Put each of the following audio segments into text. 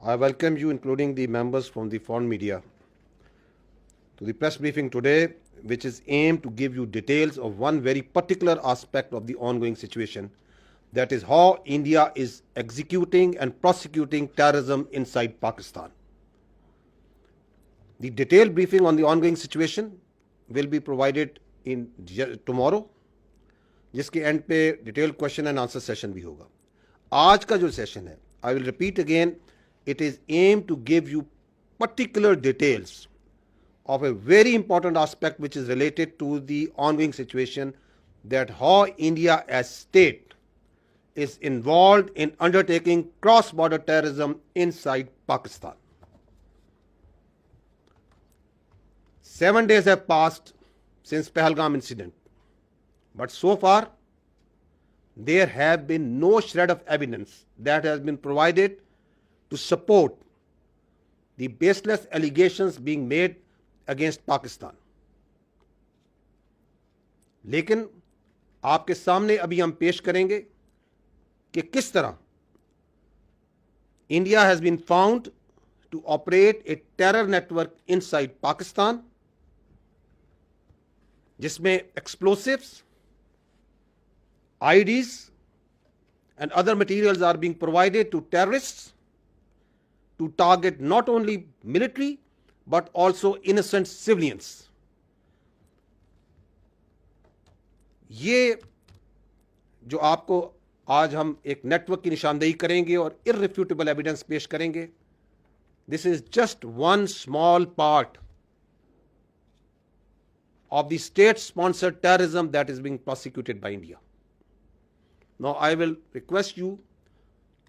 I welcome you, including the members from the foreign media, to the press briefing today, which is aimed to give you details of one very particular aspect of the ongoing situation, that is how India is executing and prosecuting terrorism inside Pakistan. The detailed briefing on the ongoing situation will be provided in tomorrow, जिसके and पे detail question and answer session भी होगा. आज का जो session है, I will repeat again, it is aimed to give you particular details of a very important aspect which is related to the ongoing situation, that how India as state is involved in undertaking cross-border terrorism inside Pakistan. 7 days have passed since Pahalgam incident, but so far there have been no shred of evidence that has been provided to support the baseless allegations being made against Pakistan. लेकिन आपके सामने अभी हम पेश करेंगे कि किस तरह India has been found to operate a terror network inside Pakistan, जिसमें explosives, IEDs and other materials are being provided to terrorists to target not only military but also innocent civilians. ये जो आपको आज हम एक नेटवर्क की निशानदेही करेंगे और irrefutable एविडेंस पेश करेंगे, this is just one small part of the state-sponsored terrorism that is being prosecuted by India. Now I will request you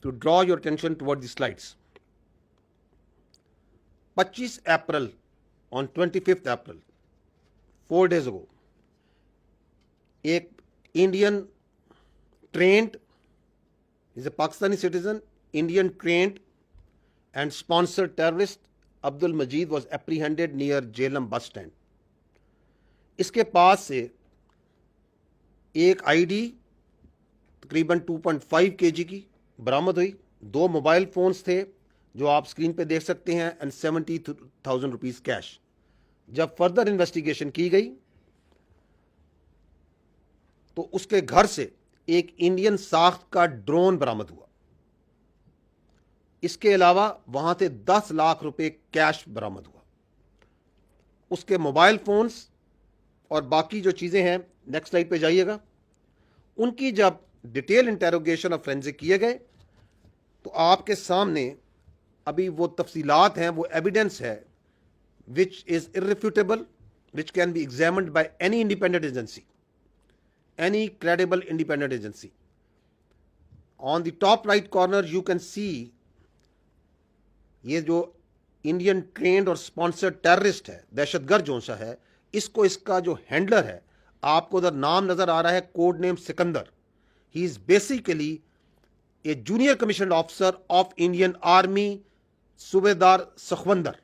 to draw your attention toward the slides. 25 April, on 25th April, 4 days ago, एक Indian trained, is a Pakistani citizen, Indian trained and sponsored terrorist Abdul Majid was apprehended near Jhelum bus stand. इसके पास से एक ID तकरीबन 2.5 kg की बरामद हुई, 2 mobile phones थे जो आप स्क्रीन पे देख सकते हैं, एंड 70,000 रुपीज कैश. जब फर्दर इन्वेस्टिगेशन की गई तो उसके घर से एक इंडियन साख्त का ड्रोन बरामद हुआ. इसके अलावा वहां से 10 लाख रुपए कैश बरामद हुआ. उसके मोबाइल फोन्स और बाकी जो चीजें हैं, नेक्स्ट स्लाइड पे जाइएगा, उनकी जब डिटेल इंटेरोगेशन और फोरेंसिक किए गए तो आपके सामने अभी वो तफसीलात हैं, वो एविडेंस है which is irrefutable, which can be examined by any independent agency, any credible independent agency. On the top right corner you can see ये जो इंडियन ट्रेंड और स्पॉन्सर्ड टेररिस्ट है, दहशतगर्द जो सा है, इसको इसका जो हैंडलर है, आपको उधर नाम नजर आ रहा है, code name Sikandar. He is basically A junior commission officer of Indian army, Subedar Sakhwandar.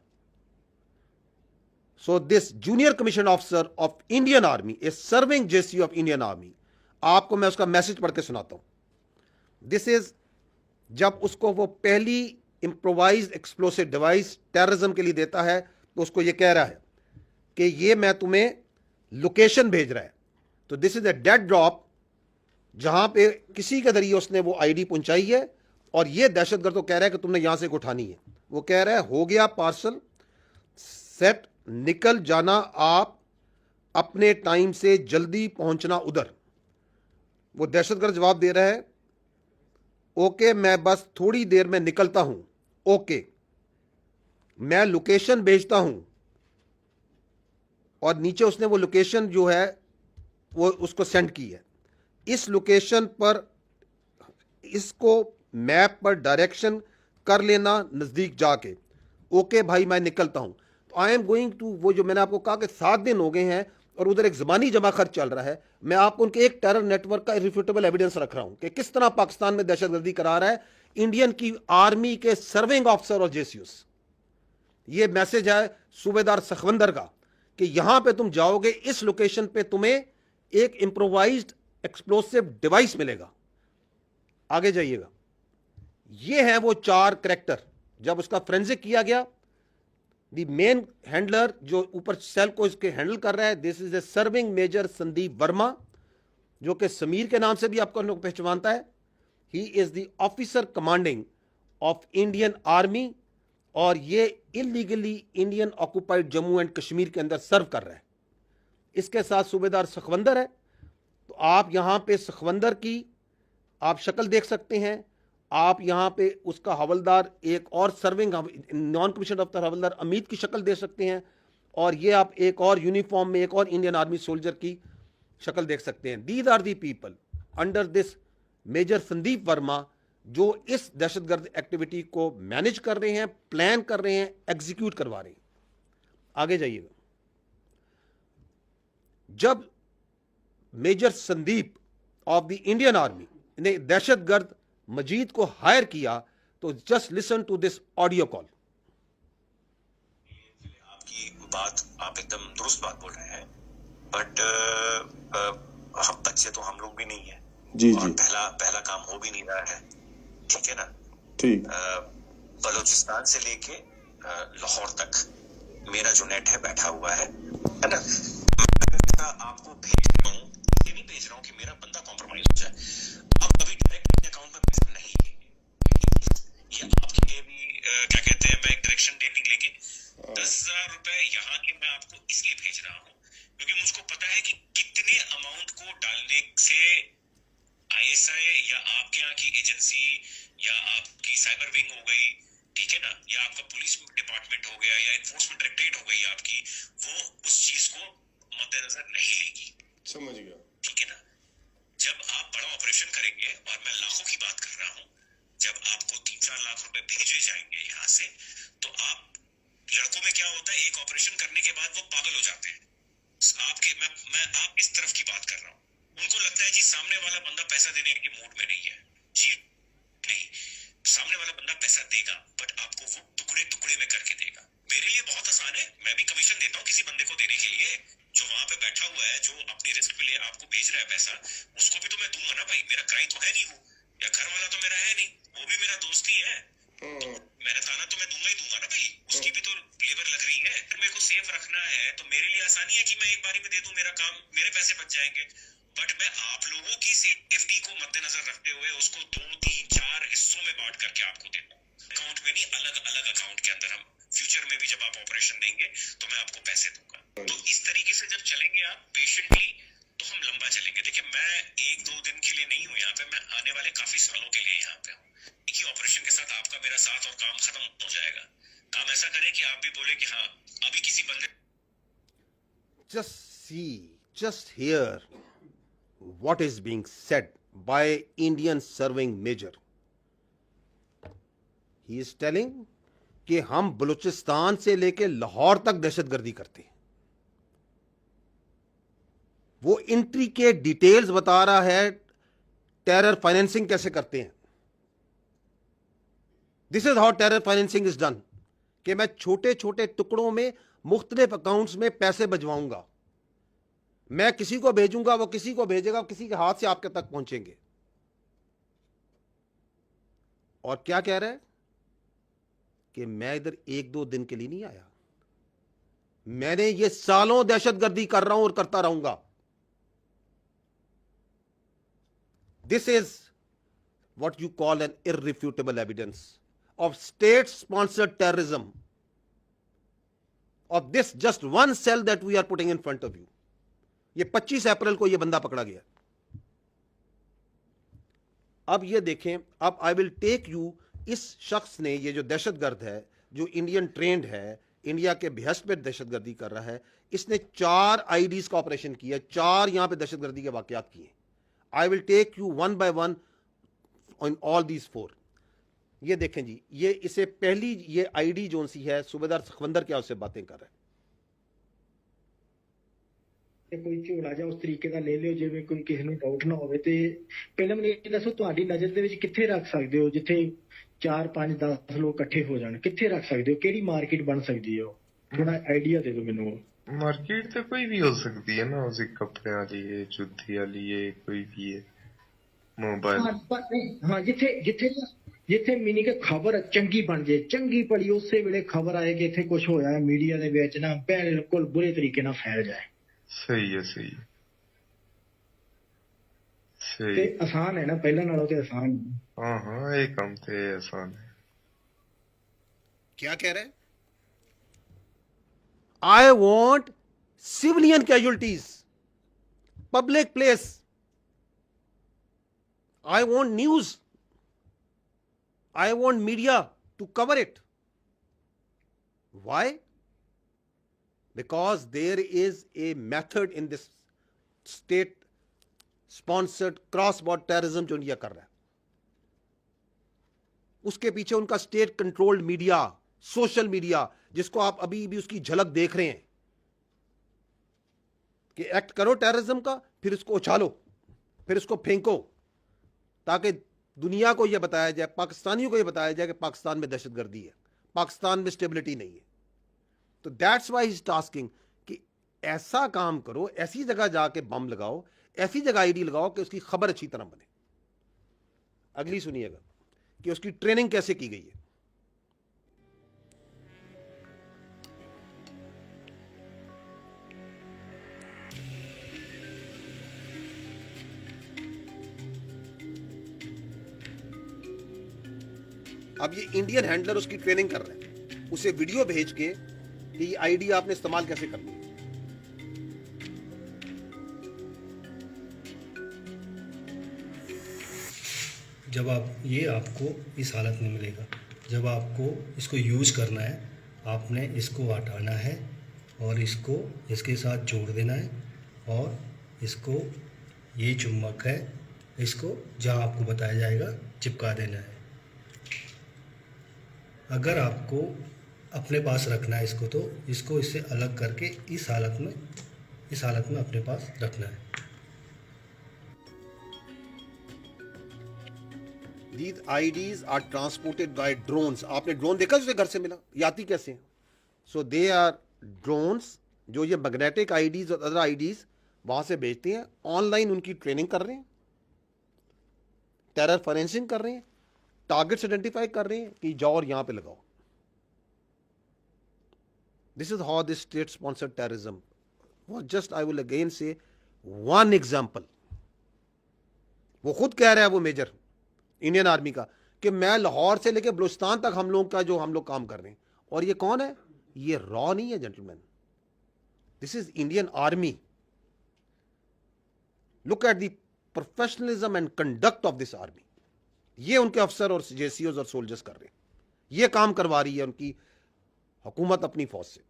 So this junior commissioned officer of Indian Army is serving JCU of Indian Army. आपको मैं उसका मैसेज पढ़ के सुनाता हूं. दिस इज जब उसको वो पहली इम्प्रोवाइज्ड एक्सप्लोसिव डिवाइस टेररिज्म के लिए देता है तो उसको ये कह रहा है कि ये मैं तुम्हें लोकेशन भेज रहा है. तो this is a dead drop जहां पे किसी के जरिए उसने वो आईडी पहुंचाई है और ये दहशतगर्द तो कह रहा है कि तुमने यहां से उठानी है. वो कह रहा है हो गया पार्सल सेट, निकल जाना आप अपने टाइम से, जल्दी पहुंचना उधर. वो दहशतगर्द जवाब दे रहा है ओके मैं बस थोड़ी देर में निकलता हूं, ओके मैं लोकेशन भेजता हूं. और नीचे उसने वो लोकेशन जो है वो उसको सेंड की है. इस लोकेशन पर इसको मैप पर डायरेक्शन कर लेना नजदीक जाके. ओके भाई मैं निकलता हूं. तो आई एम गोइंग टू, वो जो मैंने आपको कहा कि 7 दिन हो गए हैं और उधर एक जबानी जमा खर्च चल रहा है, मैं आपको उनके एक टेरर नेटवर्क का इरिफ्यूटेबल एविडेंस रख रहा हूं कि किस तरह पाकिस्तान में दहशतगर्दी करा रहा है इंडियन की आर्मी के सर्विंग ऑफिसर और जेसीयूस. ये मैसेज है सूबेदार सखवंदर का कि यहां पे तुम जाओगे, इस लोकेशन पे तुम्हें एक इंप्रोवाइज्ड एक्सप्लोसिव डिवाइस मिलेगा. आगे जाइएगा. ये है वो 4 करैक्टर जब उसका फ्रेंजिक किया गया, द मेन हैंडलर जो ऊपर सेल को इसके हैंडल कर रहा है, this is a serving major Sandeep Verma, जो कि समीर के नाम से भी आपको लोग पहचानता है। He is the officer commanding of Indian army, और ये illegally Indian occupied Jammu and Kashmir के अंदर सर्व कर रहा है। इसके साथ सूबेदार सखवंदर है। तो आप यहां पे सखवंदर की आप शक्ल देख सकते हैं। आप यहां पे उसका हवलदार, एक और सर्विंग नॉन कमीशन ऑफिसर हवलदार अमित की शक्ल देख सकते हैं। और ये आप एक और यूनिफॉर्म में एक और इंडियन आर्मी सोल्जर की शक्ल देख सकते हैं। These are the people under this major Sandeep Verma, जो इस दहशतगर्द एक्टिविटी को मैनेज कर रहे हैं, प्लान कर रहे हैं, एग्जीक्यूट करवा रहे हैं। आगे जाइएगा। जब major Sandeep of the Indian army ने दहशतगर्द मजीद को हायर किया, तो just listen to this audio call. आपकी बात, आप एकदम दुरुस्त बात बोल रहे हैं, बट हम बच्चे तो हम लोग भी नहीं है जी और जी पहला काम हो भी नहीं रहा है, ठीक है ना। ठीक बलूचिस्तान से लेके लाहौर तक मेरा जो नेट है बैठा हुआ है ना। मैं आपको भेज रहा हूँ, ये नहीं भेज रहा हूँ कि मेरा बंदा कॉम्प्रोमाइज हो जाए। आप अभी डायरेक्ट अपने अकाउंट में पैसा नहीं लेंगे, ये आपके लिए भी क्या कहते हैं, मैं एक डायरेक्शन देने के लेके 10,000 रुपए यहाँ के मैं आपको इसलिए भेज रहा हूँ क्योंकि मुझको पता है कि कितने अमाउंट को डालने से आईएसआई या आपके यहाँ की एजेंसी या आपकी साइबर विंग हो गई, ठीक है ना, या आपका पुलिस डिपार्टमेंट हो गया या एनफोर्समेंट डायरेक्टरेट हो गई आपकी, वो उस चीज को मद्देनजर नहीं लेगी। समझ गया। ठीक है ना। जब आप बड़ा ऑपरेशन करेंगे, और मैं लाखों की बात कर रहा हूँ, जब आपको 3-4 लाख रुपए भेजे जाएंगे यहाँ से, तो आप लड़कों में क्या होता है, एक ऑपरेशन करने के बाद वो पागल हो जाते हैं। मैं आप इस तरफ की बात कर रहा हूँ। उनको लगता है जी सामने वाला बंदा पैसा देने के मूड में नहीं है। जी नहीं, सामने वाला बंदा पैसा देगा, बट आपको वो टुकड़े टुकड़े में करके देगा। मेरे लिए बहुत आसान है, मैं भी कमीशन देता हूँ किसी बंदे को देने के लिए, जो वहां पे बैठा हुआ है, जो अपनी रिस्क पे लिए आपको भेज रहा है पैसा, उसको भी तो मैं दूंगा ना भाई। मेरा क्राइम तो है नहीं वो, या घर वाला तो मेरा है नहीं, वो भी मेरा दोस्त ही है, तो मेहनताना तो मैं दूंगा ही दूंगा ना भाई। उसकी भी तो लेबर लग रही है, फिर मेरे को सेफ रखना है, तो मेरे लिए आसानी है कि मैं एक बारी में दे दूं, मेरा काम, मेरे पैसे बच जाएंगे। बट मैं आप लोगों की सेफ्टी को मद्देनजर रखते हुए उसको 2-3-4 हिस्सों में बांट करके आपको देता हूँ, अकाउंट में नहीं, अलग अलग अकाउंट के अंदर। हम फ्यूचर में भी जब आप ऑपरेशन देंगे तो मैं आपको पैसे दूंगा। तो इस तरीके से जब चलेंगे आप पेशेंटली, तो हम लंबा चलेंगे। देखिए, मैं 1-2 दिन के लिए नहीं हूँ यहाँ पे, मैं आने वाले काफी सालों के लिए यहाँ पे हूँ। एक ही ऑपरेशन के साथ आपका मेरा साथ और काम खत्म हो जाएगा। काम ऐसा करें कि आप भी बोले कि हाँ, अभी किसी बंदे just hear what is being said by Indian serving major. He is telling कि हम बलूचिस्तान से लेके लाहौर तक दहशतगर्दी करते हैं। वो इंट्री के डिटेल्स बता रहा है, टेरर फाइनेंसिंग कैसे करते हैं। This is how terror financing is done, कि मैं छोटे छोटे टुकड़ों में मुख्तलिफ अकाउंट्स में पैसे भिजवाऊंगा, मैं किसी को भेजूंगा, वो किसी को भेजेगा, किसी के हाथ से आपके तक पहुंचेंगे। और क्या कह रहा है कि मैं इधर 1-2 दिन के लिए नहीं आया, मैंने ये सालों दहशतगर्दी कर रहा हूं और करता रहूंगा। This is what you call an irrefutable evidence of state-sponsored terrorism of this just one cell that we are putting in front of you. ये 25 अप्रैल को ये बंदा पकड़ा गया। अब ये देखें, अब आई विल टेक यू, इस शख्स ने, ये जो दहशतगर्द है, जो इंडियन ट्रेंड है, इंडिया के behest पे दहशतगर्दी कर रहा है, इसने 4 आईडीज का ऑपरेशन किया, 4 यहां पे दहशतगर्दी के वाकयात किए। I will take you one by one on all these 4। ये देखें जी, ये इसे पहली ये आईडी जो सी है, सूबेदार सखवंदर क्या उससे बातें कर रहा है। ਕੋਈ ਝੋਲਾ ਜਾਂ ਉਸ ਤਰੀਕੇ ਦਾ ਲੈ ਲਿਓ ਜਿਵੇਂ ਕੋਈ ਕਿਸੇ ਨੂੰ ਡਾਊਟ ਨਾ ਹੋਵੇ। ਤੇ ਪਹਿਲਾਂ ਮੈਨੂੰ ਇਹ ਦੱਸੋ, ਤੁਹਾਡੀ ਨਜ਼ਰ ਦੇ ਵਿੱਚ ਕਿੱਥੇ ਰੱਖ ਸਕਦੇ ਹੋ ਜਿੱਥੇ 4-5-10 ਲੋਕ ਇਕੱਠੇ ਹੋ ਜਾਣ? ਕਿੱਥੇ ਰੱਖ ਸਕਦੇ ਹੋ? ਕਿਹੜੀ ਮਾਰਕੀਟ ਬਣ ਸਕਦੀ ਹੈ? ਉਹ ਥੋੜਾ ਆਈਡੀਆ ਦੇ ਦਿਓ ਮੈਨੂੰ। मार्केट तो कोई भी हो सकती है ना, उसी कपड़े वाली है, जूती वाली है, कोई भी है। मोबाइल। हाँ पर नहीं, हाँ जिथे जिथे जिथे मीनी के खबर चंगी बन जाए, चंगी भली उसे वेले खबर आए कि इथे कुछ होया है, मीडिया दे विच ना बिल्कुल बुरे तरीके नाल फैल जाए सही है, सही है, ते सही। आसान है ना, पहला नालों ते आसान है। हाँ हाँ, ये काम तो आसान है। क्या कह रहे हैं? I want civilian casualties, public place, I want news, I want media to cover it. Why? Because there is a method in this state sponsored cross border terrorism जो इंडिया कर रहा है, उसके पीछे उनका state controlled media, social media, जिसको आप अभी भी उसकी झलक देख रहे हैं कि एक्ट करो टेररिज्म का, फिर इसको उछालो, फिर इसको फेंको, ताकि दुनिया को यह बताया जाए, पाकिस्तानियों को यह बताया जाए कि पाकिस्तान में दहशतगर्दी है, पाकिस्तान में स्टेबिलिटी नहीं है। तो दैट्स वाई इज टास्किंग कि ऐसा काम करो, ऐसी जगह जाके बम लगाओ, ऐसी जगह आईडी लगाओ कि उसकी खबर अच्छी तरह बने। अगली सुनिएगा कि उसकी ट्रेनिंग कैसे की गई है। अब ये इंडियन हैंडलर उसकी ट्रेनिंग कर रहे हैं, उसे वीडियो भेज के कि ये आईडी आपने इस्तेमाल कैसे करनी है। जब आप ये आपको इस हालत में मिलेगा, जब आपको इसको यूज़ करना है, आपने इसको हटाना है और इसको इसके साथ जोड़ देना है और इसको, ये चुम्बक है, इसको जहाँ आपको बताया जाएगा चिपका देना है। अगर आपको अपने पास रखना है इसको, तो इसको इससे अलग करके इस हालत में अपने पास रखना है। These IDs are transported by drones. आपने ड्रोन देखा जिसे घर से मिला, ये आती कैसे हैं? So they are drones जो ये मैग्नेटिक IDs और अदर IDs वहां से भेजते हैं। ऑनलाइन उनकी ट्रेनिंग कर रहे हैं, टेरर फॉरेंसिंग कर रहे हैं, टारगेट्स आइडेंटिफाई कर रहे हैं कि जाओ और यहां पे लगाओ। This is how this state sponsored terrorism was just, I will again से, वन एग्जांपल। वो खुद कह रहा है, वो मेजर इंडियन आर्मी का, कि मैं लाहौर से लेकर बलूचिस्तान तक हम लोग का जो हम लोग काम कर रहे हैं। और ये कौन है? ये रॉ नहीं है gentleman, this is Indian army. Look at the professionalism and conduct of this army. ये उनके अफसर और जेसीओज और सोल्जर्स कर रहे हैं, ये काम करवा रही है उनकी हुकूमत अपनी फौज से।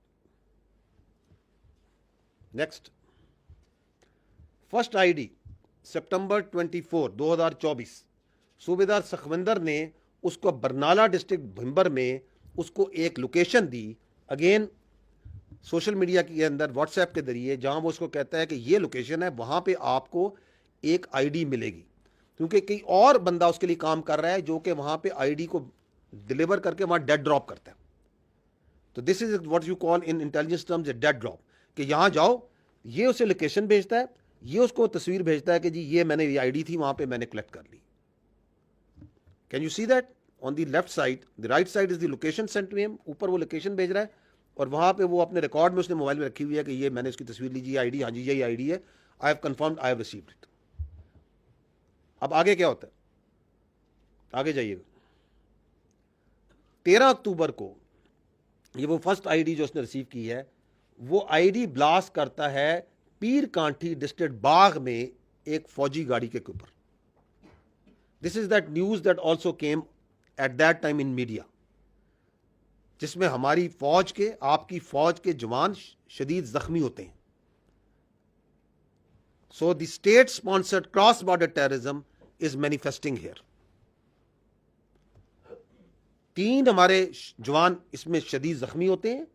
नेक्स्ट, फर्स्ट आईडी सितंबर 24, 2024, सूबेदार सखविंदर ने उसको बरनाला डिस्ट्रिक्ट भिंबर में उसको एक लोकेशन दी, अगेन सोशल मीडिया के अंदर व्हाट्सएप के जरिए, जहां वो उसको कहता है कि ये लोकेशन है, वहां पे आपको एक आईडी मिलेगी, क्योंकि कई और बंदा उसके लिए काम कर रहा है जो कि वहां पे आईडी को डिलीवर करके वहां डेड ड्रॉप करता है। तो this is what you call in intelligence terms A dead drop, कि यहां जाओ, ये उसे लोकेशन भेजता है, ये उसको तस्वीर भेजता है कि जी ये मैंने, ये आईडी थी वहां पे मैंने कलेक्ट कर ली। Can you see that? On the left side, the right side is the location sent to him, ऊपर वो लोकेशन भेज रहा है और वहां पे वो अपने रिकॉर्ड में उसने मोबाइल में रखी हुई है कि ये मैंने इसकी तस्वीर लीजिए, आईडी, हाँ जी यही आईडी है, I have confirmed, I have received it. अब आगे क्या होता है? आगे जाइएगा। 13 अक्टूबर को ये वो फर्स्ट आईडी जो उसने रिसीव की है, वो आईडी ब्लास्ट करता है पीर कांठी डिस्ट्रिक्ट बाग में एक फौजी गाड़ी के ऊपर। This is that news that also came at that time in media, जिसमें हमारी फौज के, आपकी फौज के जवान शदीद जख्मी होते हैं। So the state sponsored cross border terrorism is manifesting here. 3 हमारे जवान इसमें शदीद जख्मी होते हैं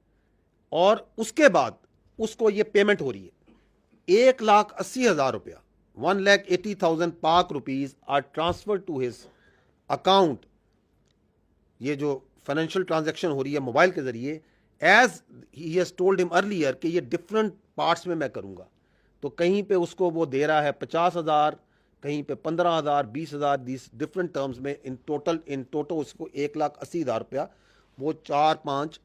और उसके बाद उसको ये पेमेंट हो रही है, 1,80,000 रुपया, 1,80,000 Pak rupees are transfer to his account. ये जो फाइनेंशियल ट्रांजैक्शन हो रही है मोबाइल के जरिए, as he has told him earlier कि ये डिफरेंट पार्ट्स में मैं करूंगा। तो कहीं पे उसको वो दे रहा है 50,000, कहीं पे 15,000, 20,000, दिस डिफरेंट टर्म्स में इन टोटल उसको 1,80,000 रुपया वो 4-5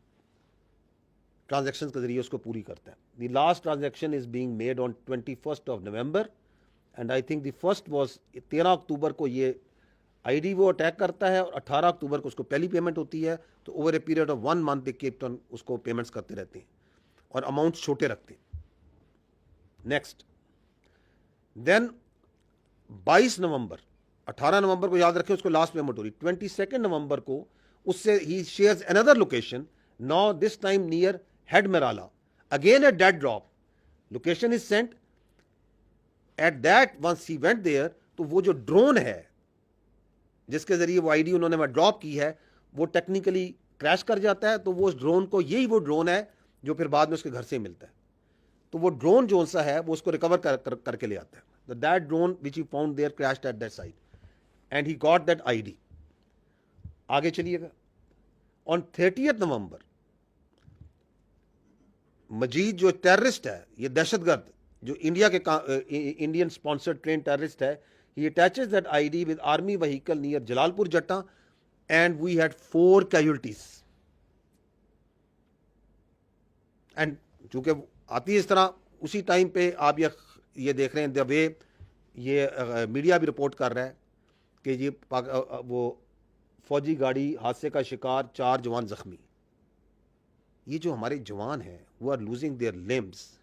ट्रांजैक्शन के जरिए उसको पूरी करता है. The last transaction is being made on 21st of November and I think the first was 13 अक्टूबर को ये आईडी वो अटैक करता है और 18 अक्टूबर को उसको पहली पेमेंट होती है. तो over a period of 1 month they keep on उसको पेमेंट्स करते रहते हैं और अमाउंट छोटे रखते हैं. नेक्स्ट देन 22 नवंबर, 18 नवंबर को याद रखें उसको लास्ट पेमेंट हो रही. 22 नवंबर को उससे ही shares another location, now this time near head Marala, again a dead drop. Location is sent at that once he went there. तो वो जो ड्रोन है जिसके जरिए वो आईडी उन्होंने वहां ड्रॉप की है वो टेक्निकली क्रैश कर जाता है. तो वो उस ड्रोन को, यही वो ड्रोन है जो फिर बाद में उसके घर से मिलता है. तो वो ड्रोन जो सा है वो उसको रिकवर करके ले आता है. That drone which he found there crashed at that site and he got that ID. आगे चलिएगा. ऑन 30th नवंबर मजीद जो टेररिस्ट है, ये दहशतगर्द जो इंडिया के इंडियन स्पॉन्सर्ड ट्रेन टेररिस्ट है, he attaches that ID with army vehicle near Jalalpur Jatta and we had 4 casualties. And चूंकि आती है इस तरह, उसी टाइम पे आप ये देख रहे हैं द वे ये मीडिया भी रिपोर्ट कर रहा है कि ये वो फौजी गाड़ी हादसे का शिकार, 4 जवान जख्मी. ये जो हमारे जवान हैं वो are losing their limbs,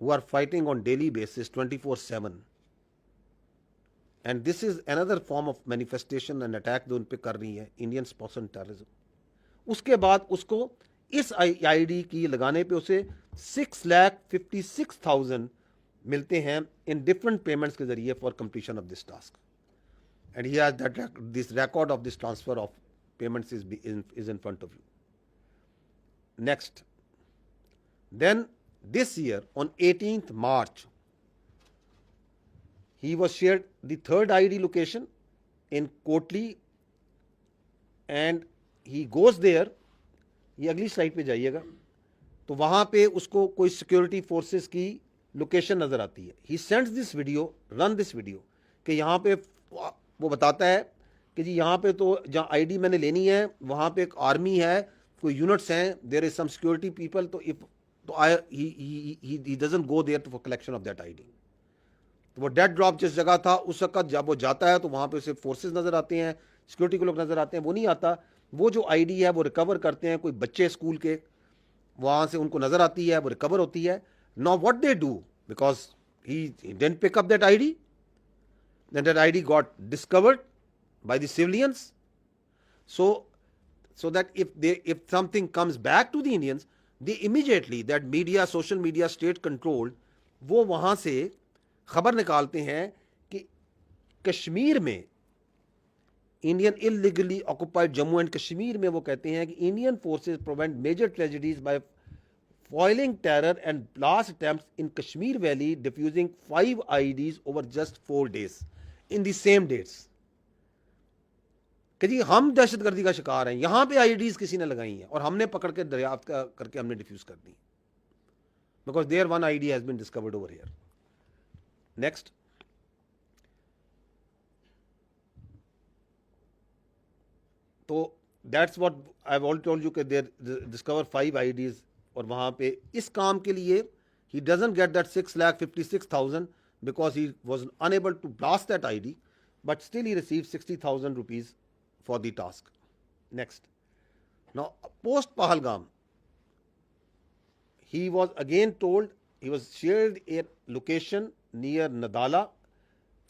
who are fighting on daily basis 24/7 and this is another form of manifestation and attack जो उन पे कर रही है इंडियन स्पॉन्सर्ड टेररिज्म. उसके बाद उसको इस आईडी की लगाने पे उसे 6,56,000 मिलते हैं इन डिफरेंट पेमेंट्स के जरिए for completion of this task and he has that this record of this transfer of payments is in front of you. Next then this year on 18th March he was shared the third ID location in Kotli and he goes there. ये अगली slide पे जाइएगा तो वहां पे उसको कोई security forces की लोकेशन नजर आती है. He sends this video, run this video कि यहाँ पे वो बताता है कि जी यहाँ पे तो जहाँ आईडी मैंने लेनी है वहां पे एक आर्मी है, कोई यूनिट्स हैं, there is some security people. तो इफ तो he doesn't go there for collection of that ID. तो वो डेड ड्रॉप जिस जगह था उस वक्त जब वो जाता है तो वहाँ पे उसे फोर्सेस नज़र आते हैं, सिक्योरिटी के लोग नज़र आते हैं. वो नहीं आता, वो जो आईडी है वो रिकवर करते हैं कोई बच्चे स्कूल के, वहाँ से उनको नज़र आती है, वो रिकवर होती है. Now what they do, because he didn't pick up that ID, then that ID got discovered by the civilians. So that if something comes back to the Indians, they immediately, that media, social media, state controlled, वो वहां से खबर निकालते हैं कि कश्मीर में Indian illegally occupied Jammu and Kashmir में वो कहते हैं कि Indian forces prevent major tragedies by foiling terror and blast attempts in Kashmir Valley, diffusing 5 IEDs over just 4 days in the same dates. कि जी हम दहशतगर्दी का शिकार हैं, यहां पे आईडीज किसी ने लगाई हैं और हमने पकड़ के दरियाफ्त करके हमने डिफ्यूज कर दी, because there one ID has been discovered over here. Next तो that's what I have already told you कि देयर डिस्कवर 5 आईडीज और वहां पे इस काम के लिए ही doesn't get that 6,56,000 because he was unable to blast that ID, but still he receive 60,000 rupees for the task. Next, now post Pahalgam he was again told, he was shared a location near Nadala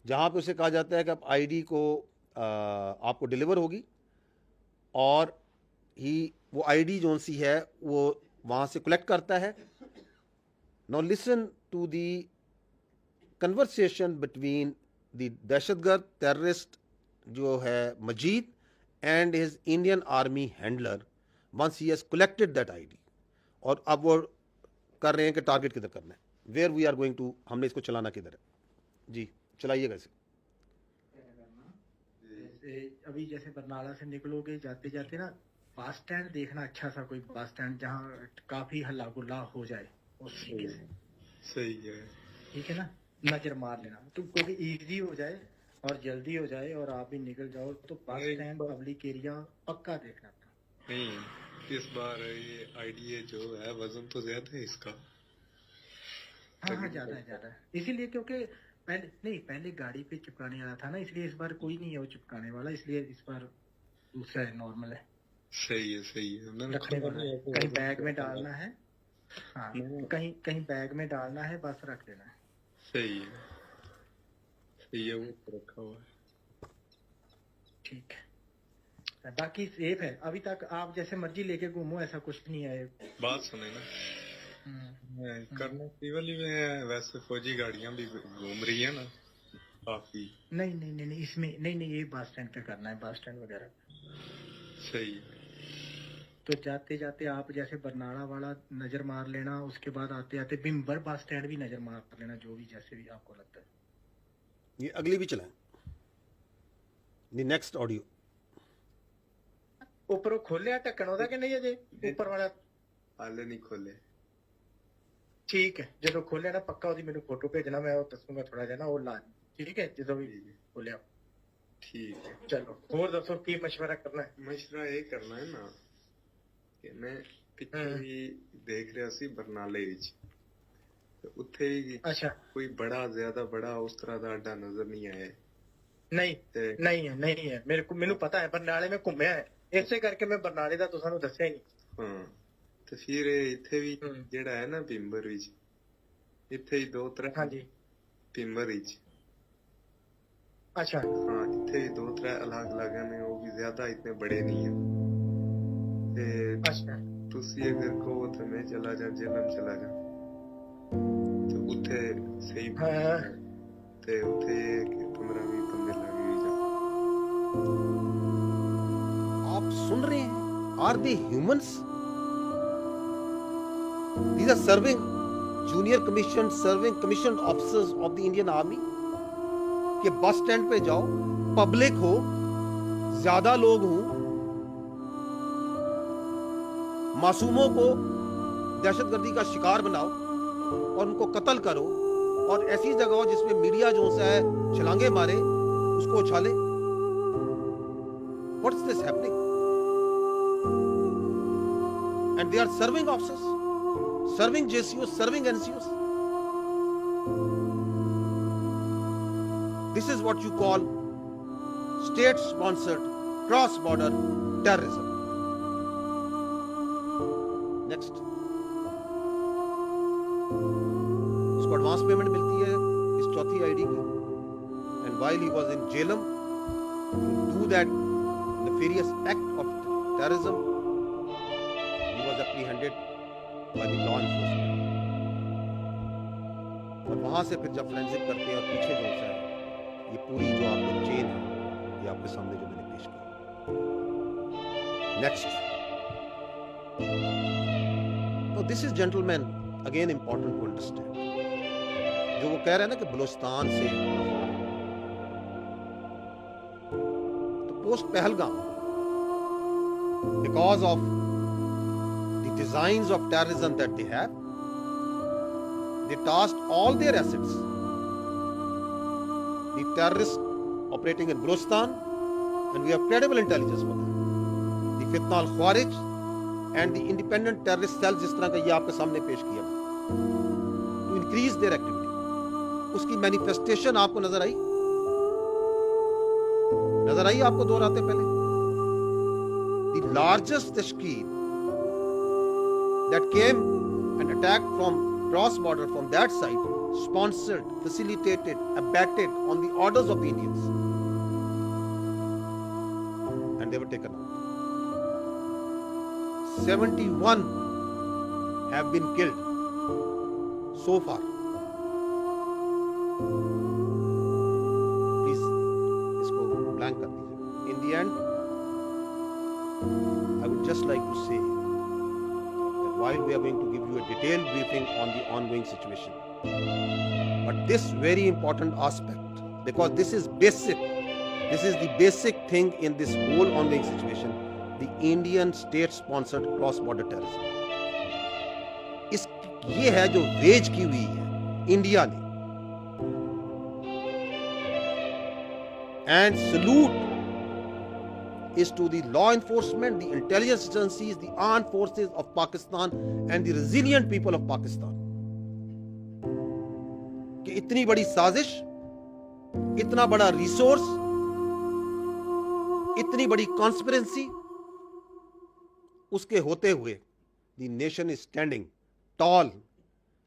जहां पे उसे कहा जाता है कि अब ID को आपको डिलीवर होगी और वो आईडी जो सी है वो वहां से कलेक्ट करता है. Now listen to the conversation between the दहशतगर्द टेररिस्ट जो है मजीद and his Indian army handler once he has collected that ID. और अब वो कर रहे हैं कि टारगेट किधर करना है, where we are going to, हमने इसको चलाना किधर है. जी चलाइएगा इसे. अभी जैसे बरनाला से निकलोगे जाते जाते ना बस स्टैंड देखना, अच्छा सा कोई बस स्टैंड जहाँ काफी हल्ला गुल्ला हो जाए उस तरीके से. सही है. ठीक है ना, नजर मार लेना, तो क्योंकि इजी हो जाए और जल्दी हो जाए और आप भी निकल जाओ, तो बस नहीं। स्टैंड पब्लिक एरिया पक्का देखना था। नहीं, इस बार ये आईडीए जो है वजन तो ज्यादा है इसका। हाँ हाँ, ज्यादा है इसीलिए, क्योंकि पहले गाड़ी पे चिपकाने वाला था ना, इसलिए इस बार कोई नहीं है वो चिपकाने वाला, इसलिए इस बार दूसरा है, नॉर्मल है, सही है मैंने रखने खुद वाला है, कहीं बैग में डालना है। हाँ, नहीं। कहीं बैग में डालना है, बस रख देना है। सही है वो तो रखा हुआ है। ठीक है, बाकी सेफ है अभी तक, आप जैसे मर्जी लेके घूमो, ऐसा कुछ नहीं है। बात सुने ना, करना सिविल ही में है, वैसे फौजी गाड़ियां भी घूम रही है ना काफी। नहीं, इसमें नहीं, ये बस स्टैंड पे करना है, बस स्टैंड वगैरह। सही तो जाते जाते आप जैसे बरनाला वाला नजर मार लेना, उसके बाद आते आते बिम्बर बस स्टैंड भी नजर मार लेना, जो भी जैसे भी आपको लगता है। ये अगली भी चलाएं, नेक्स्ट ऑडियो। ऊपर खोलिया ढक्कन ओदा कि नहीं, अजे ऊपर वाला हाले नहीं खोले। ठीक है, जो खोलिया ना पक्का ओदी मेनू फोटो भेजना, मैं वो दसूंगा थोड़ा जिहा ना, वो ला, ठीक है, जो भी खोलिया। ठीक है, चलो और दसो की मशवरा करना है। मशवरा ये करना है ना कि मैं पिछले भी देख रहा सी बरनाले विच, ते उत्थे भी अच्छा, कोई ज्यादा बड़ा उस तरह का अड्डा नजर नहीं आया। नहीं है, मेनू पता है, बरनाले में घूमया है, इसे करके मैं बरनाले दा तुसानू दस्सिया ही नहीं। हाँ, तो फिर इत्थे भी जेड़ा है ना पिंबर विच, इत्थे ही 2-3 हाँ जी, पिंबर विच। अच्छा, हाँ, इत्थे भी 2-3 अलग ने, वो भी ज्यादा इतने बड़े नहीं है। ते अच्छा, तुसी अगर कहो तो मैं चला जा, जेलम चला जा, तो उत्थे सही हाँ, ते उत्थे 15-20 बंदे लगे ही जा। आप सुन रहे हैं, are they humans? These are serving junior commissioned serving commissioned officers of the Indian Army कि बस स्टैंड पे जाओ, पब्लिक हो, ज्यादा लोग हों, मासूमों को दहशतगर्दी का शिकार बनाओ और उनको कत्ल करो, और ऐसी जगह हो जिसमें मीडिया जो सा है छलांगे मारे, उसको उछाले। What is this happening? And they are serving officers, serving JCOs, serving NCOs. This is what you call state-sponsored cross-border terrorism. Next. इसको एडवांस पेमेंट मिलती है इस चौथी आईडी की, and while he was in Jhelum to do that nefarious act of terrorism, he was apprehended by the law enforcement. और वहां से फिर जब फोरेंसिक करते हैं और पीछे जो सा है, ये पूरी जो आपको चेन है, ये आपके सामने जो मैंने पेश की। नेक्स्ट, तो this is gentleman again important to understand, जो वो कह रहे हैं ना कि बलूचिस्तान से तो post Pahalgam, because of the designs of terrorism that they have, they tasked all their assets, the terrorists operating in Balochistan, and we have credible intelligence for that, the Fitna al-Khawarij and the independent terrorist cells, जिस तरह का ये आपके सामने पेश किया, to increase their activity. उसकी manifestation आपको नजर आई आपको दोहराते पहले? The largest tashkeel that came and attacked from cross-border from that side, sponsored, facilitated, abetted on the orders of the Indians, and they were taken out. 71 have been killed so far. Please, इसको blank कर दीजिए. In the end, I would just like to say that while we are going to give you a detailed briefing on the ongoing situation, but this very important aspect, because this is the basic thing in this whole ongoing situation, the Indian state-sponsored cross-border terrorism. ये है जो veg की हुई है India ने, And salute is to the law enforcement, the intelligence agencies, the armed forces of Pakistan and the resilient people of Pakistan. कि इतनी बड़ी साजिश, इतना बड़ा रिसोर्स, इतनी बड़ी कॉन्स्पिरेंसी, उसके होते हुए the nation is standing tall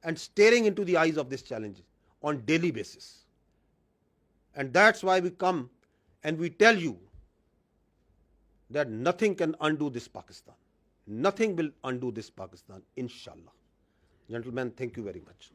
and staring into the eyes of this challenge on daily basis. And that's why we come and we tell you that nothing can undo this Pakistan. Nothing will undo this Pakistan, inshallah. Gentlemen, thank you very much.